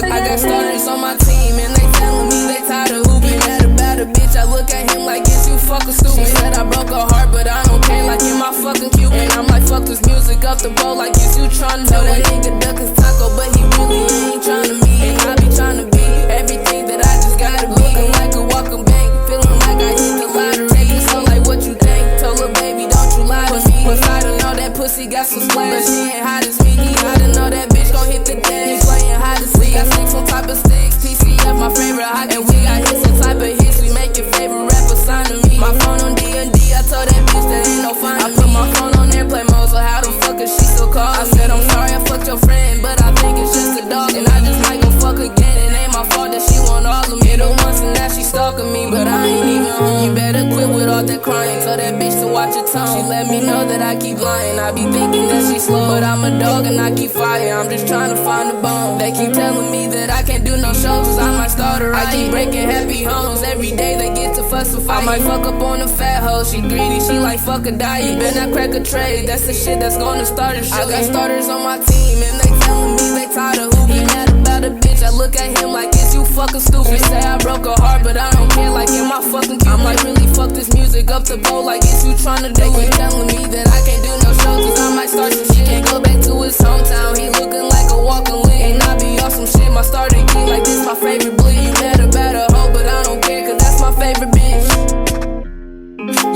I got starters on my team and they telling me they tired of hooping. Mad about a bitch, I look at him like, is you fucking stupid? She said I broke her heart, but I don't care, like in my fucking Cupid. And I'm like, fuck this music up the bowl, like is you tryna tell that nigga duck his taco, but he really ain't tryna meet. And I be tryna be everything that I just gotta be. Looking like a walking bank, feeling like I hit the lottery. Taking so like what you think, told her baby don't you lie to me. Plus I don't know that pussy got some splash, but she ain't hot as me. I done know that bitch gon' hit the dash, playing hide and seek. Got six on type of sticks, TCF my favorite hockey. And we got hits on type of hits, we make your favorite rapper sign to me. My phone on D&D, I told that bitch that ain't no fun. I put my phone on airplane mode, so how the fuck is she still call? I said I'm sorry I fucked your friend, but I think it's just a dog. And I just might go fuck again, it ain't my fault that she want all of me. Hit her once and now she stalking me, but I ain't even home. You better quit with all that crying, tell that bitch to watch her tongue. She let me know that I keep lying, I be thinking that she slow, but I'm a dog and I keep fire, I'm just trying to find a bone. They keep telling me that I can't do no shows, cause I might start a riot. I keep breaking happy homes, every day they get to fuss and fight. I might fuck up on a fat hoe, she greedy, she like fuck a diet. Better not crack a trade, that's the shit that's gonna start a shit. I got starters on my team and they telling me they tired of hooping. Mad about a bitch, I look at him like, is you fucking stupid? She say I broke her heart, but I don't care, like in my fucking Cupid. I'm like, really fuck this music up the bowl, like is you tryna do it? They keep telling me that I can't do no shows, cause I might start some shit. Can't go back to his hometown, he looking like a walking lick. And I be on some shit, my starter key, like this my favorite bleed. You mad about a hoe, but I don't care, cause that's my favorite bitch.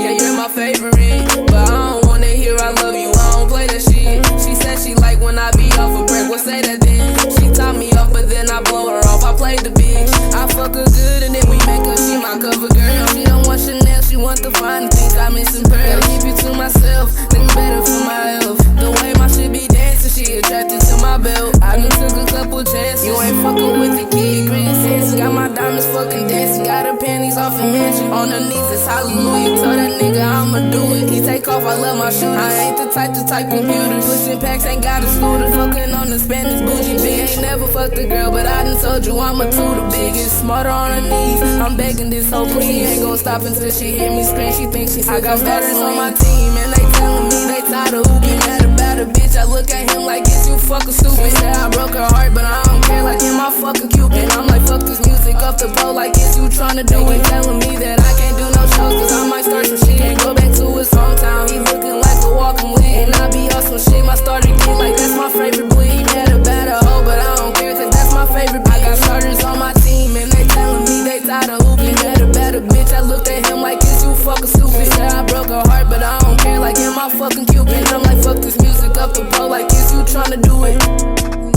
Yeah, you're my favorite, but I don't wanna hear I love you, I don't play that shit. She said she like when I be off a break, well say that then. She top me off, but then I blow her off, I play the bitch. I fuck her good and then we make her, she my cover girl. She don't want Chanel, she want the fine things, I miss some pearls. Gotta keep you to myself, think better for my health. The way my shit be dancing, she attracted to my belt. I done took a couple chances, you ain't fucking with the kid. Green sense, got my diamonds fucking dancing, got her panties off and mansion. On her knees, it's hallelujah, tell that nigga I'ma do it. He take off, I love my shooters. I ain't the type to type computers. Pushing packs, ain't got a scooter. Fucking on the Spanish bougie bitch. Ain't never fucked a girl, but I done told you I'm a two the biggest. Smarter on her knees, I'm begging this whole please. She ain't gon' stop until she hear me scream. She thinks she's I got starters on my team and they telling me they tired of hooping. Mad about a bitch, I look at him like, is you fucking stupid? Say I broke her heart, but I don't care, like in my fucking Cupid. And I'm like, fuck this music up the pole, like is you tryna do it? Telling me that I can't do no shows, cause I might start some shit. Can't go back to his hometown, he looking like a walking lick. And I be on some shit, my starter kid, like that's my favorite bleed. Mad about a hoe, but I don't care, cause that's my favorite bitch. I got starters on my team and they telling me they tired of hooping. Mad about a bitch, I looked at him like, is you fucking stupid? Said I broke her heart, but I don't care, like in my fucking Cupid. And I'm like, fuck this music up the pole, like is you tryna do it?